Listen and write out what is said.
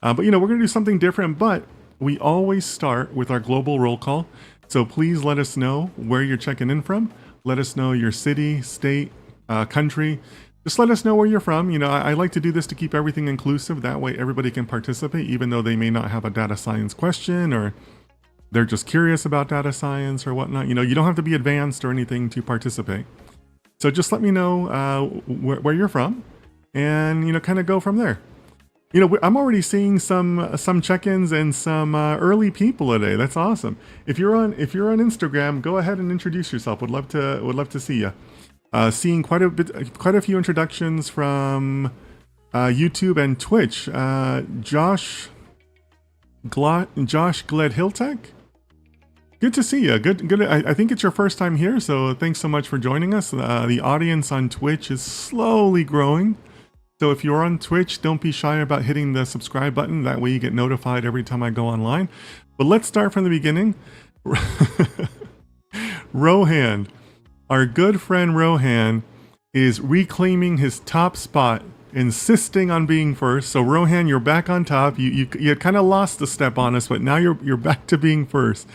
But we're going to do something different, but we always start with our global roll call. So please let us know where you're checking in from. Let us know your city, state, country. Just let us know where you're from. I like to do this to keep everything inclusive. That way everybody can participate, even though they may not have a data science question or they're just curious about data science or whatnot. You don't have to be advanced or anything to participate. So just let me know where you're from and, kind of go from there. I'm already seeing some check-ins and some early people today. That's awesome. If you're on Instagram, go ahead and introduce yourself. Would love to see you. Seeing quite a few introductions from YouTube and Twitch. Josh Gled Hilltech. Good to see you. Good. I think it's your first time here, so thanks so much for joining us. The audience on Twitch is slowly growing. So if you're on Twitch, don't be shy about hitting the subscribe button. That way you get notified every time I go online. But let's start from the beginning. Rohan, our good friend Rohan, is reclaiming his top spot, insisting on being first. So Rohan, you're back on top. You had kind of lost a step on us, but now you're back to being first.